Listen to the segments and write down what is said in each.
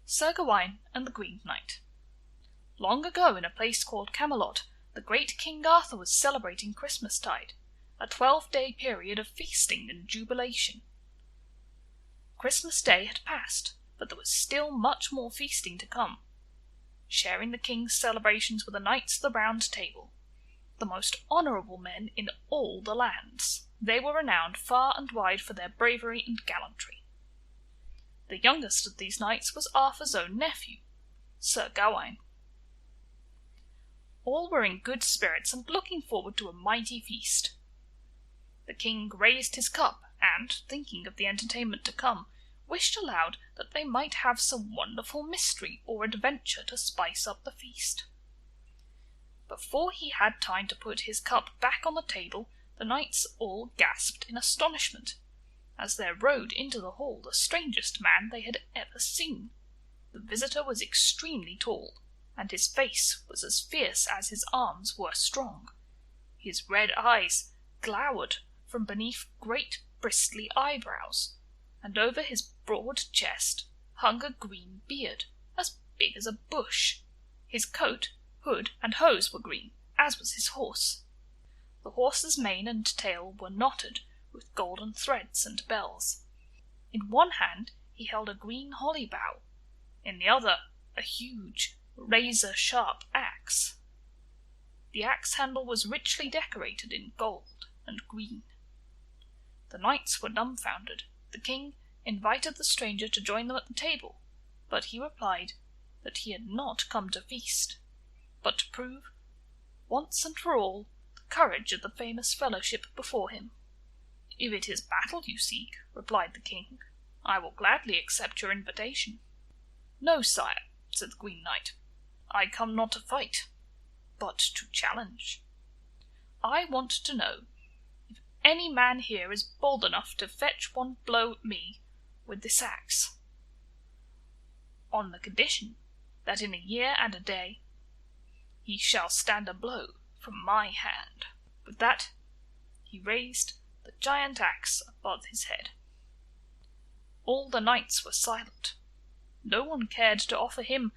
Sir Gawain and the Green Knight. Long ago, in a place called Camelot, the great King Arthur was celebrating Christmastide, a 12-day period of feasting and jubilation. Christmas Day had passed, but there was still much more feasting to come. Sharing the king's celebrations were the knights of the Round Table, the most honourable men in all the lands. They were renowned far and wide for their bravery and gallantry. The youngest of these knights was Arthur's own nephew, Sir Gawain. All were in good spirits and looking forward to a mighty feast. The king raised his cup and, thinking of the entertainment to come, wished aloud that they might have some wonderful mystery or adventure to spice up the feast. Before he had time to put his cup back on the table, the knights all gasped in astonishment, as there rode into the hall the strangest man they had ever seen. The visitor was extremely tall, and his face was as fierce as his arms were strong. His red eyes glowered from beneath great bristly eyebrows, and over his broad chest hung a green beard, as big as a bush. His coat, hood, and hose were green, as was his horse. The horse's mane and tail were knotted with golden threads and bells. In one hand he held a green holly bough, in the other a huge, razor-sharp axe. The axe handle was richly decorated in gold and green. The knights were dumbfounded. The king invited the stranger to join them at the table, but he replied that he had not come to feast, but to prove, once and for all, the courage of the famous fellowship before him. "If it is battle you seek," replied the king, "I will gladly accept your invitation." "No, sire," said the Green Knight, "I come not to fight, but to challenge. I want to know if any man here is bold enough to fetch one blow at me with this axe, on the condition that in a year and a day he shall stand a blow from my hand." With that he raised the giant axe above his head. All the knights were silent. No one cared to offer him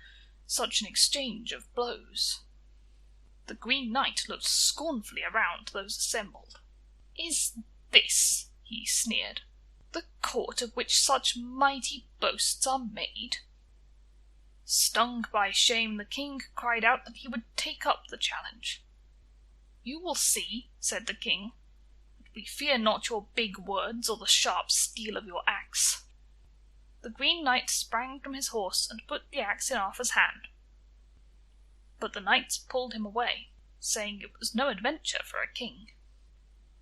such an exchange of blows. The Green Knight looked scornfully around those assembled. "Is this," he sneered, "the court of which such mighty boasts are made?" Stung by shame, the king cried out that he would take up the challenge. "You will see," said the king, "that we fear not your big words or the sharp steel of your axe." The Green Knight sprang from his horse and put the axe in Arthur's hand. But the knights pulled him away, saying it was no adventure for a king.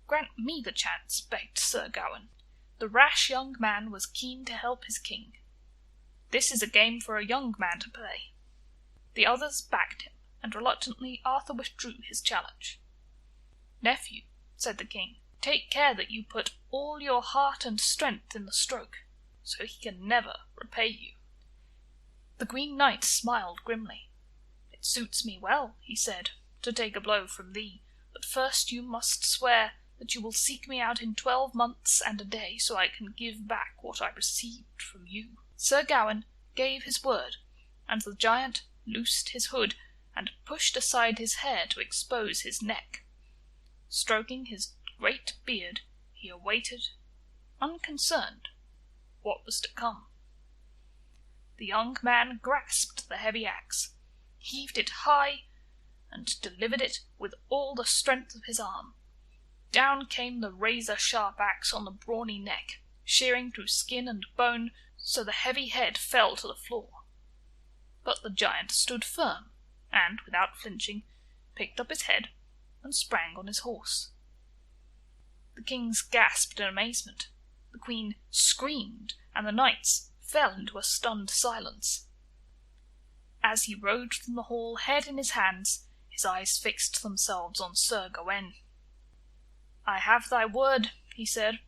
"Grant me the chance," begged Sir Gawain. The rash young man was keen to help his king. "This is a game for a young man to play." The others backed him, and reluctantly Arthur withdrew his challenge. "Nephew," said the king, "take care that you put all your heart and strength in the stroke, so he can never repay you." The Green Knight smiled grimly. "It suits me well," he said, "to take a blow from thee, but first you must swear that you will seek me out in 12 months and a day, so I can give back what I received from you." Sir Gawain gave his word, and the giant loosed his hood and pushed aside his hair to expose his neck. Stroking his great beard, he awaited, unconcerned, what was to come. The young man grasped the heavy axe, heaved it high, and delivered it with all the strength of his arm. Down came the razor-sharp axe on the brawny neck, shearing through skin and bone, so the heavy head fell to the floor. But the giant stood firm, and, without flinching, picked up his head and sprang on his horse. The kings gasped in amazement, the queen screamed, and the knights fell into a stunned silence. As he rode from the hall, head in his hands, his eyes fixed themselves on Sir Gawain. "I have thy word," he said.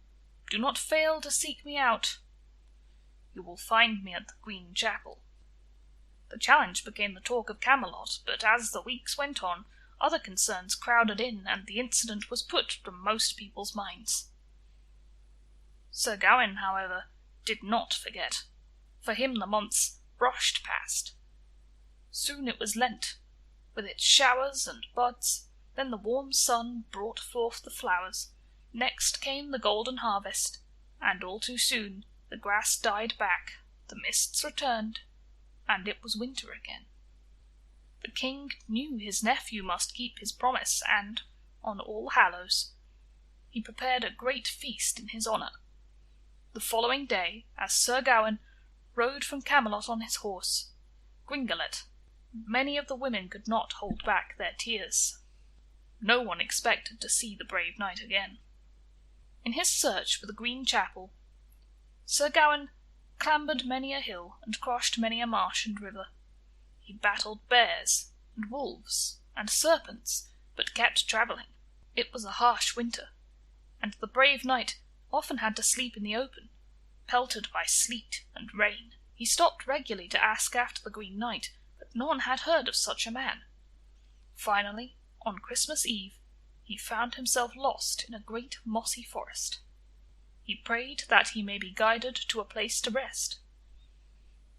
"Do not fail to seek me out. You will find me at the Green Chapel." The challenge became the talk of Camelot, but as the weeks went on, other concerns crowded in, and the incident was put from most people's minds. Sir Gawain, however, did not forget. For him the months brushed past. Soon it was Lent, with its showers and buds, then the warm sun brought forth the flowers, next came the golden harvest, and all too soon the grass died back, the mists returned, and it was winter again. The king knew his nephew must keep his promise, and, on All Hallows, he prepared a great feast in his honour. The following day, as Sir Gawain rode from Camelot on his horse, Gringolet, many of the women could not hold back their tears. No one expected to see the brave knight again. In his search for the Green Chapel, Sir Gawain clambered many a hill and crossed many a marsh and river. He battled bears and wolves and serpents, but kept travelling. It was a harsh winter, and the brave knight often had to sleep in the open, pelted by sleet and rain. He stopped regularly to ask after the Green Knight, but no one had heard of such a man. Finally, on Christmas Eve, he found himself lost in a great mossy forest. He prayed that he may be guided to a place to rest.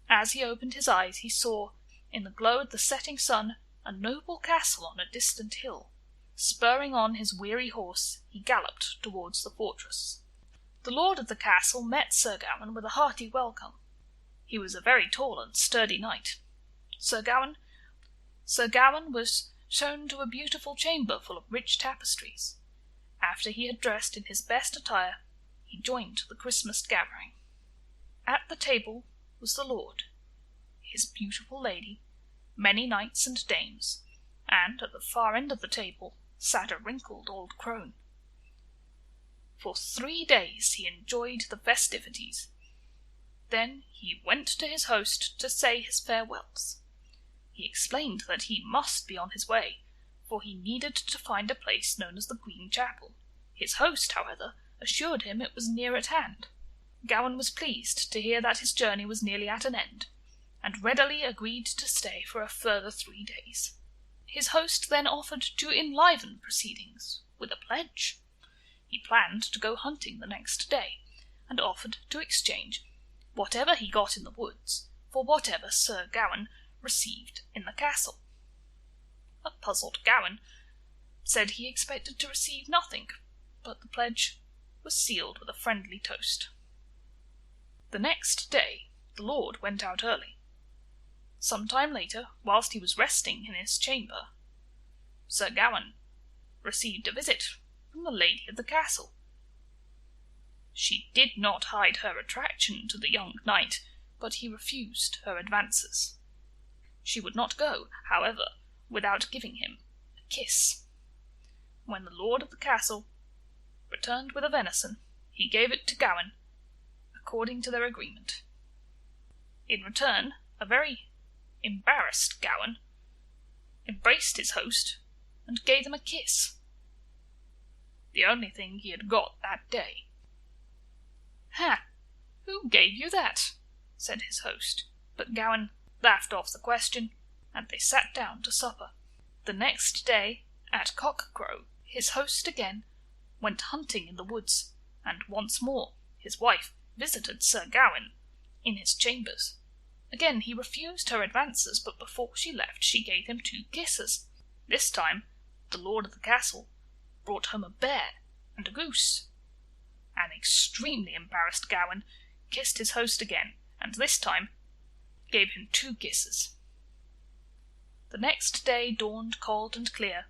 As he opened his eyes, he saw, in the glow of the setting sun, a noble castle on a distant hill. Spurring on his weary horse, he galloped towards the fortress. The lord of the castle met Sir Gawain with a hearty welcome. He was a very tall and sturdy knight. Sir Gawain was shown to a beautiful chamber full of rich tapestries. After he had dressed in his best attire, he joined the Christmas gathering. At the table was the lord, his beautiful lady, many knights and dames, and at the far end of the table sat a wrinkled old crone. For 3 days he enjoyed the festivities. Then he went to his host to say his farewells. He explained that he must be on his way, for he needed to find a place known as the Green Chapel. His host, however, assured him it was near at hand. Gawain was pleased to hear that his journey was nearly at an end, and readily agreed to stay for a further 3 days. His host then offered to enliven proceedings with a pledge. He planned to go hunting the next day, and offered to exchange whatever he got in the woods for whatever Sir Gawain received in the castle. A puzzled Gawain said he expected to receive nothing, but the pledge was sealed with a friendly toast. The next day the lord went out early. Some time later, whilst he was resting in his chamber, Sir Gawain received a visit from the lady of the castle. She did not hide her attraction to the young knight, but he refused her advances. She would not go, however, without giving him a kiss. When the lord of the castle returned with a venison, he gave it to Gawain, according to their agreement. In return, a very embarrassed Gawain embraced his host and gave him a kiss, the only thing he had got that day. "Ha! Who gave you that?" said his host, but Gawain laughed off the question, and they sat down to supper. The next day, at cock-crow, his host again went hunting in the woods, and once more his wife visited Sir Gawain in his chambers. Again he refused her advances, but before she left she gave him 2 kisses. This time the lord of the castle brought home a bear and a goose. An extremely embarrassed Gawain kissed his host again, and this time gave him 2 kisses. The next day dawned cold and clear.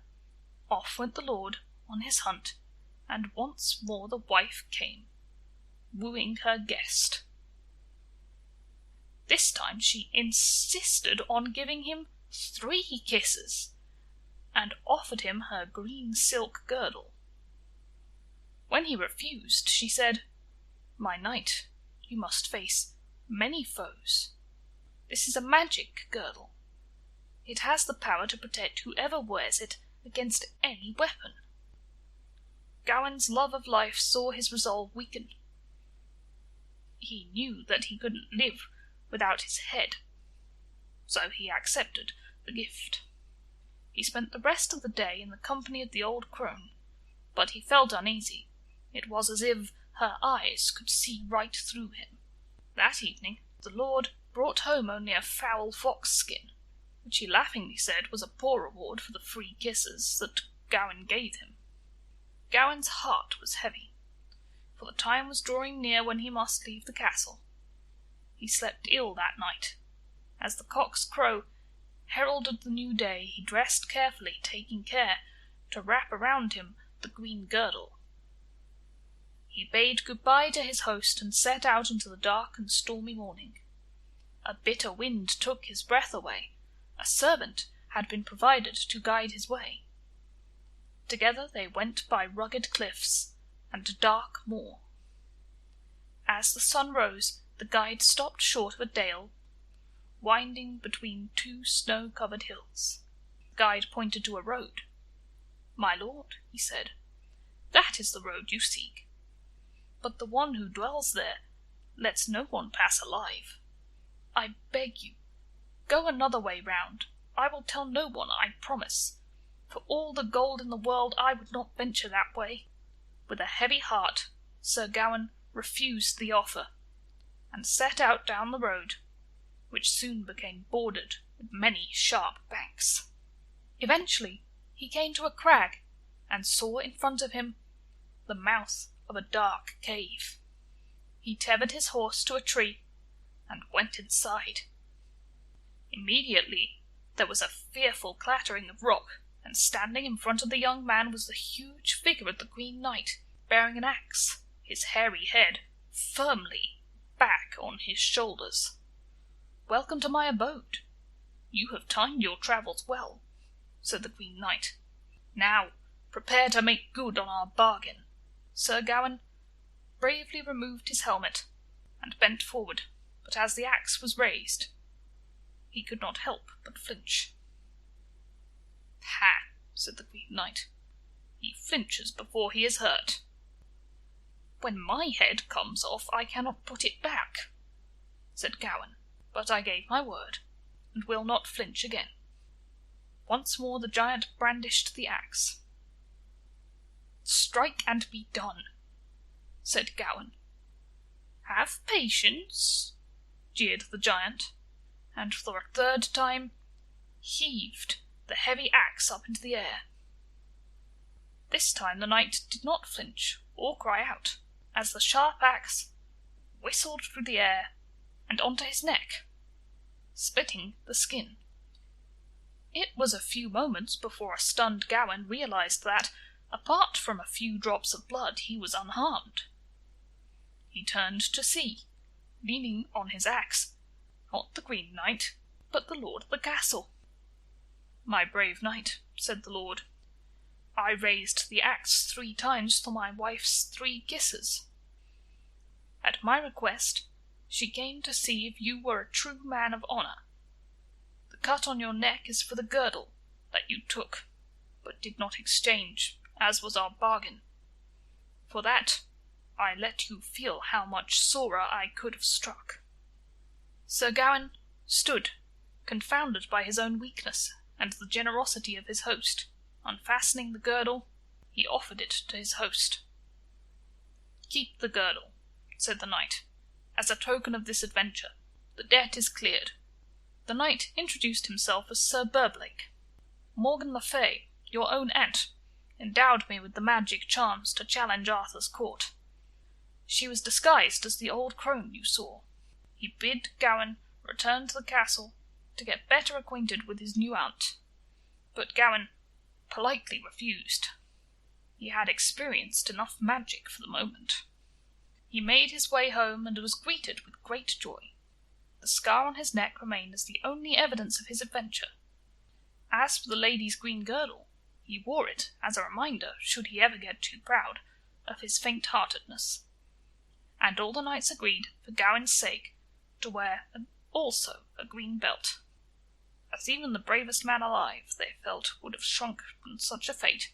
Off went the lord on his hunt, and once more the wife came, wooing her guest. This time she insisted on giving him 3 kisses, and offered him her green silk girdle. When he refused, she said, "My knight, you must face many foes. This is a magic girdle. It has the power to protect whoever wears it against any weapon." Gawain's love of life saw his resolve weaken. He knew that he couldn't live without his head, so he accepted the gift. He spent the rest of the day in the company of the old crone, but he felt uneasy. It was as if her eyes could see right through him. That evening the lord brought home only a foul fox skin, which he laughingly said was a poor reward for the 3 kisses that Gawain gave him. Gawain's heart was heavy, for the time was drawing near when he must leave the castle. He slept ill that night. As the cock's crow heralded the new day, he dressed carefully, taking care to wrap around him the green girdle. He bade good-bye to his host and set out into the dark and stormy morning. A bitter wind took his breath away. A servant had been provided to guide his way. Together they went by rugged cliffs and dark moor. As the sun rose, the guide stopped short of a dale winding between 2 snow-covered hills. The guide pointed to a road. "My lord," he said, "that is the road you seek. But the one who dwells there lets no one pass alive. I beg you, go another way round. I will tell no one, I promise. For all the gold in the world I would not venture that way." With a heavy heart, Sir Gawain refused the offer, and set out down the road, which soon became bordered with many sharp banks. Eventually he came to a crag, and saw in front of him the mouth of a dark cave. He tethered his horse to a tree and went inside. Immediately there was a fearful clattering of rock, and standing in front of the young man was the huge figure of the Green Knight, bearing an axe, his hairy head firmly back on his shoulders. "Welcome to my abode. You have timed your travels well," said the Green Knight. "Now prepare to make good on our bargain." Sir Gawain bravely removed his helmet and bent forward, but as the axe was raised, he could not help but flinch. "Ha!" said the Green Knight. "He flinches before he is hurt. When my head comes off, I cannot put it back," said Gawain, "but I gave my word, and will not flinch again." Once more the giant brandished the axe. "Strike and be done," said Gawain. "Have patience," jeered the giant, and for a 3rd time heaved the heavy axe up into the air. This time the knight did not flinch or cry out, as the sharp axe whistled through the air and onto his neck, splitting the skin. It was a few moments before a stunned Gawain realized that, apart from a few drops of blood, he was unharmed. He turned to see, leaning on his axe, not the Green Knight, but the lord of the castle. "My brave knight," said the lord, "I raised the axe 3 times for my wife's 3 kisses. At my request, she came to see if you were a true man of honour. The cut on your neck is for the girdle that you took, but did not exchange, as was our bargain. For that, I let you feel how much sorer I could have struck." Sir Gawain stood, confounded by his own weakness and the generosity of his host. Unfastening the girdle, he offered it to his host. "Keep the girdle," said the knight, "as a token of this adventure. The debt is cleared." The knight introduced himself as Sir Birblake. "Morgan le Fay, your own aunt, endowed me with the magic charms to challenge Arthur's court. She was disguised as the old crone you saw." He bid Gawain return to the castle to get better acquainted with his new aunt, but Gawain politely refused. He had experienced enough magic for the moment. He made his way home and was greeted with great joy. The scar on his neck remained as the only evidence of his adventure. As for the lady's green girdle, he wore it as a reminder, should he ever get too proud, of his faint-heartedness. And all the knights agreed, for Gawain's sake, to wear also a green belt, as even the bravest man alive, they felt, would have shrunk from such a fate